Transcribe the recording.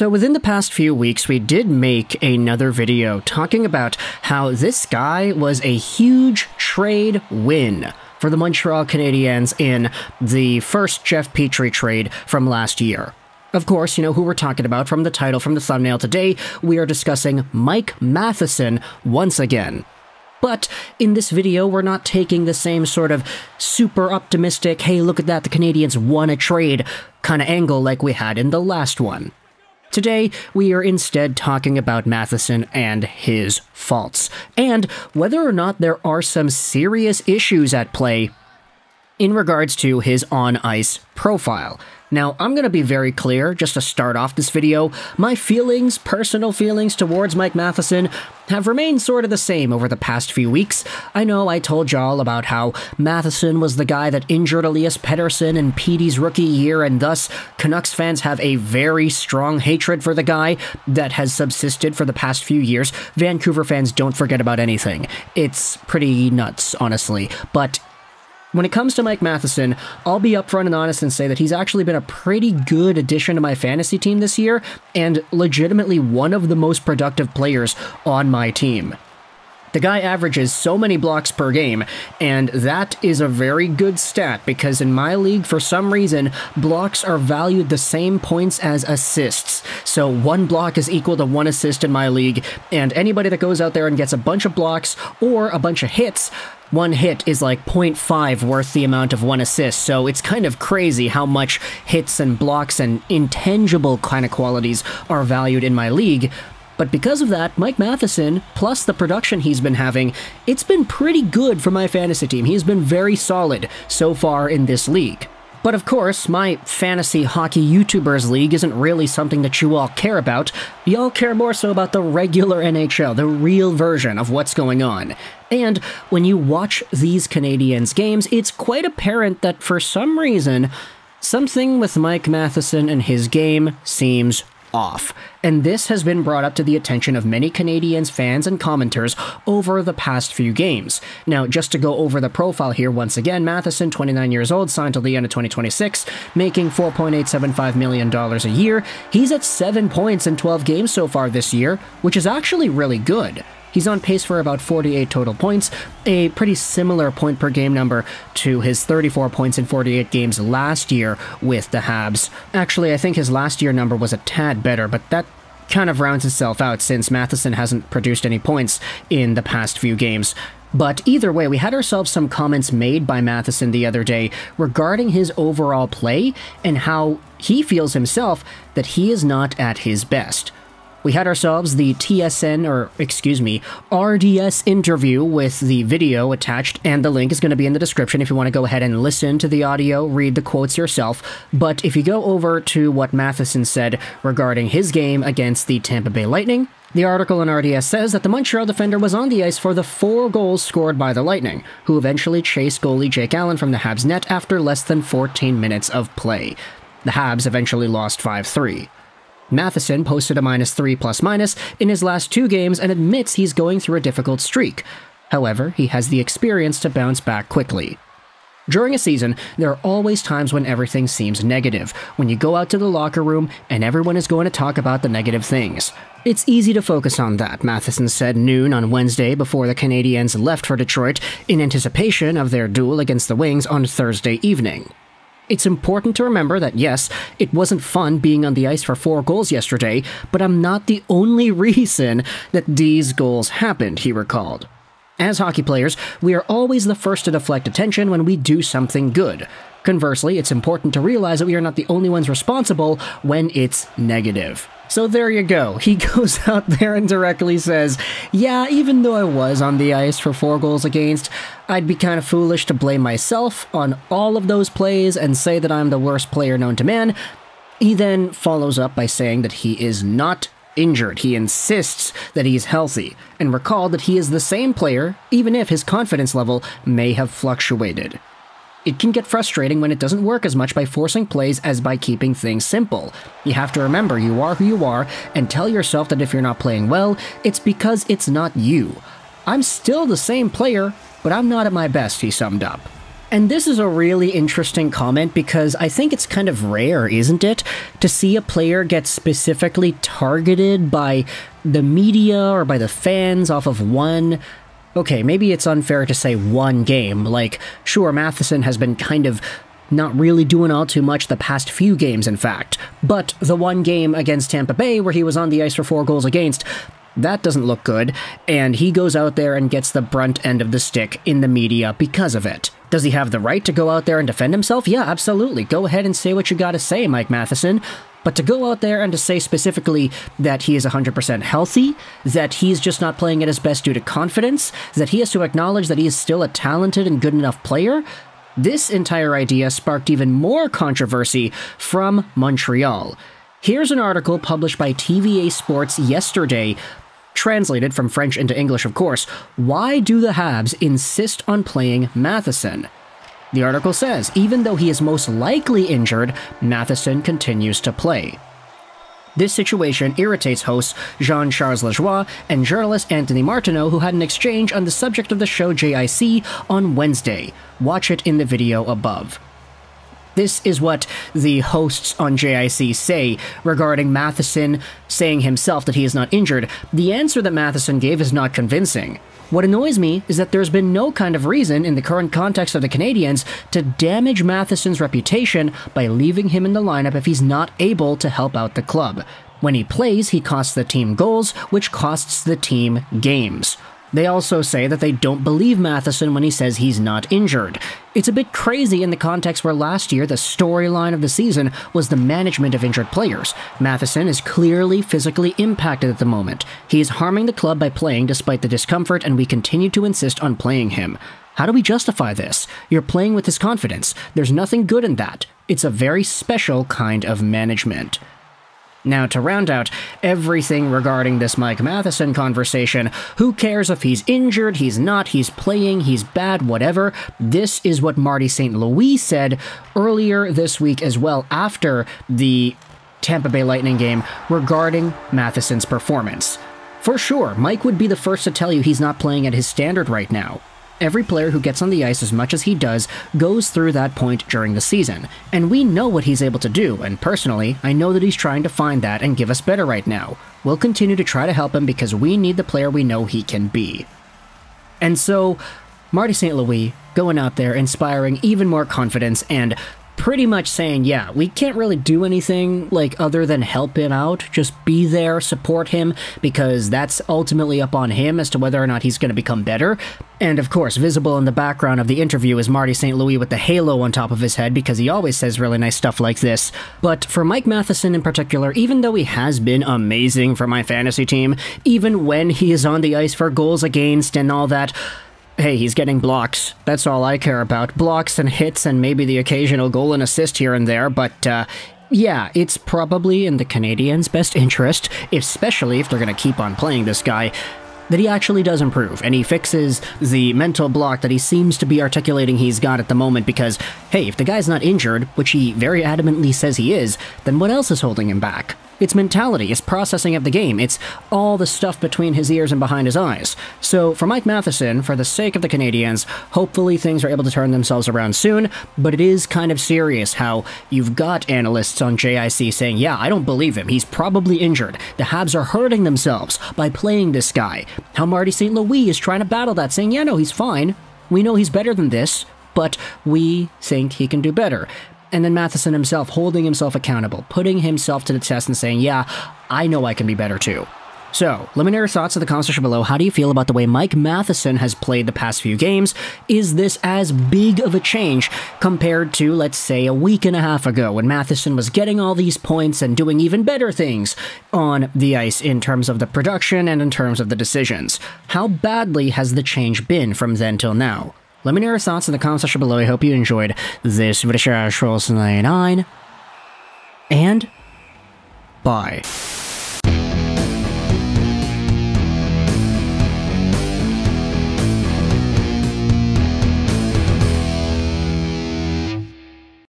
So within the past few weeks, we did make another video talking about how this guy was a huge trade win for the Montreal Canadiens in the first Jeff Petrie trade from last year. Of course, you know who we're talking about from the title, from the thumbnail. Today, we are discussing Mike Matheson once again. But in this video, we're not taking the same sort of super optimistic, hey, look at that, the Canadiens won a trade kind of angle like we had in the last one. Today, we are instead talking about Matheson and his faults, and whether or not there are some serious issues at play in regards to his on-ice profile. Now, I'm going to be very clear, just to start off this video, my feelings, personal feelings towards Mike Matheson have remained sort of the same over the past few weeks. I know I told y'all about how Matheson was the guy that injured Elias Pettersson in Petey's rookie year, and thus Canucks fans have a very strong hatred for the guy that has subsisted for the past few years. Vancouver fans don't forget about anything. It's pretty nuts, honestly, but when it comes to Mike Matheson, I'll be upfront and honest and say that he's actually been a pretty good addition to my fantasy team this year, and legitimately one of the most productive players on my team. The guy averages so many blocks per game, and that is a very good stat because in my league, for some reason, blocks are valued the same points as assists. So one block is equal to one assist in my league, and anybody that goes out there and gets a bunch of blocks or a bunch of hits, one hit is like 0.5 worth the amount of one assist, so it's kind of crazy how much hits and blocks and intangible kind of qualities are valued in my league. But because of that, Mike Matheson, plus the production he's been having, it's been pretty good for my fantasy team. He's been very solid so far in this league. But of course, my fantasy hockey YouTubers league isn't really something that you all care about. Y'all care more so about the regular NHL, the real version of what's going on. And when you watch these Canadiens games, it's quite apparent that for some reason, something with Mike Matheson and his game seems off. And this has been brought up to the attention of many Canadiens fans and commenters over the past few games. Now, just to go over the profile here once again, Matheson, 29 years old, signed till the end of 2026, making $4.875 million a year. He's at 7 points in 12 games so far this year, which is actually really good. He's on pace for about 48 total points, a pretty similar point-per-game number to his 34 points in 48 games last year with the Habs. Actually, I think his last year number was a tad better, but that kind of rounds itself out since Matheson hasn't produced any points in the past few games. But either way, we had ourselves some comments made by Matheson the other day regarding his overall play and how he feels himself that he is not at his best. We had ourselves the RDS interview with the video attached, and the link is going to be in the description if you want to go ahead and listen to the audio, read the quotes yourself. But if you go over to what Matheson said regarding his game against the Tampa Bay Lightning, the article in RDS says that the Montreal defender was on the ice for the 4 goals scored by the Lightning, who eventually chased goalie Jake Allen from the Habs net after less than 14 minutes of play. The Habs eventually lost 5-3. Matheson posted a -3 in his last 2 games and admits he's going through a difficult streak. However, he has the experience to bounce back quickly. During a season, there are always times when everything seems negative, when you go out to the locker room and everyone is going to talk about the negative things. It's easy to focus on that, Matheson said noon on Wednesday before the Canadiens left for Detroit in anticipation of their duel against the Wings on Thursday evening. It's important to remember that yes, it wasn't fun being on the ice for 4 goals yesterday, but I'm not the only reason that these goals happened, he recalled. As hockey players, we are always the first to deflect attention when we do something good. Conversely, it's important to realize that we are not the only ones responsible when it's negative. So there you go. He goes out there and directly says, yeah, even though I was on the ice for 4 goals against, I'd be kind of foolish to blame myself on all of those plays and say that I'm the worst player known to man. He then follows up by saying that he is not injured. He insists that he's healthy, and recalled that he is the same player, even if his confidence level may have fluctuated. It can get frustrating when it doesn't work as much by forcing plays as by keeping things simple. You have to remember you are who you are, and tell yourself that if you're not playing well, it's because it's not you. I'm still the same player, but I'm not at my best, he summed up. And this is a really interesting comment because I think it's kind of rare, isn't it, to see a player get specifically targeted by the media or by the fans off of one... Okay, maybe it's unfair to say one game. Like, sure, Matheson has been kind of not really doing all too much the past few games, in fact. But the one game against Tampa Bay where he was on the ice for 4 goals against... that doesn't look good, and he goes out there and gets the brunt end of the stick in the media because of it. Does he have the right to go out there and defend himself? Yeah, absolutely. Go ahead and say what you gotta say, Mike Matheson. But to go out there and to say specifically that he is 100% healthy, that he's just not playing at his best due to confidence, that he has to acknowledge that he is still a talented and good enough player, this entire idea sparked even more controversy from Montreal. Here's an article published by TVA Sports yesterday, translated from French into English, of course. Why do the Habs insist on playing Matheson? The article says, even though he is most likely injured, Matheson continues to play. This situation irritates hosts Jean-Charles Lajoie and journalist Anthony Martineau, who had an exchange on the subject of the show JIC on Wednesday. Watch it in the video above. This is what the hosts on JIC say regarding Matheson saying himself that he is not injured. The answer that Matheson gave is not convincing. What annoys me is that there's been no kind of reason in the current context of the Canadiens to damage Matheson's reputation by leaving him in the lineup if he's not able to help out the club. When he plays, he costs the team goals, which costs the team games. They also say that they don't believe Matheson when he says he's not injured. It's a bit crazy in the context where last year the storyline of the season was the management of injured players. Matheson is clearly physically impacted at the moment. He is harming the club by playing despite the discomfort, and we continue to insist on playing him. How do we justify this? You're playing with his confidence. There's nothing good in that. It's a very special kind of management. Now, to round out everything regarding this Mike Matheson conversation, who cares if he's injured, he's not, he's playing, he's bad, whatever, this is what Marty St. Louis said earlier this week as well after the Tampa Bay Lightning game regarding Matheson's performance. For sure, Mike would be the first to tell you he's not playing at his standard right now. Every player who gets on the ice as much as he does goes through that point during the season, and we know what he's able to do, and personally, I know that he's trying to find that and give us better right now. We'll continue to try to help him because we need the player we know he can be. And so, Marty St. Louis going out there, inspiring even more confidence, and pretty much saying, yeah, we can't really do anything like other than help him out, just be there, support him, because that's ultimately up on him as to whether or not he's going to become better. And of course, visible in the background of the interview is Marty St. Louis with the halo on top of his head, because he always says really nice stuff like this. But for Mike Matheson in particular, even though he has been amazing for my fantasy team, even when he is on the ice for goals against and all that, hey, he's getting blocks. That's all I care about. Blocks and hits and maybe the occasional goal and assist here and there, but yeah, it's probably in the Canadiens' best interest, especially if they're going to keep on playing this guy, that he actually does improve, and he fixes the mental block that he seems to be articulating he's got at the moment because, hey, if the guy's not injured, which he very adamantly says he is, then what else is holding him back? It's mentality, it's processing of the game, it's all the stuff between his ears and behind his eyes. So for Mike Matheson, for the sake of the Canadiens, hopefully things are able to turn themselves around soon, but it is kind of serious how you've got analysts on JIC saying, yeah, I don't believe him, he's probably injured, the Habs are hurting themselves by playing this guy. How Marty St. Louis is trying to battle that, saying, yeah, no, he's fine, we know he's better than this, but we think he can do better. And then Matheson himself holding himself accountable, putting himself to the test and saying, yeah, I know I can be better too. So, let me know your thoughts in the comment section below. How do you feel about the way Mike Matheson has played the past few games? Is this as big of a change compared to, let's say, a week and a half ago when Matheson was getting all these points and doing even better things on the ice in terms of the production and in terms of the decisions? How badly has the change been from then till now? Let me know your thoughts in the comment section below. I hope you enjoyed this video. And bye.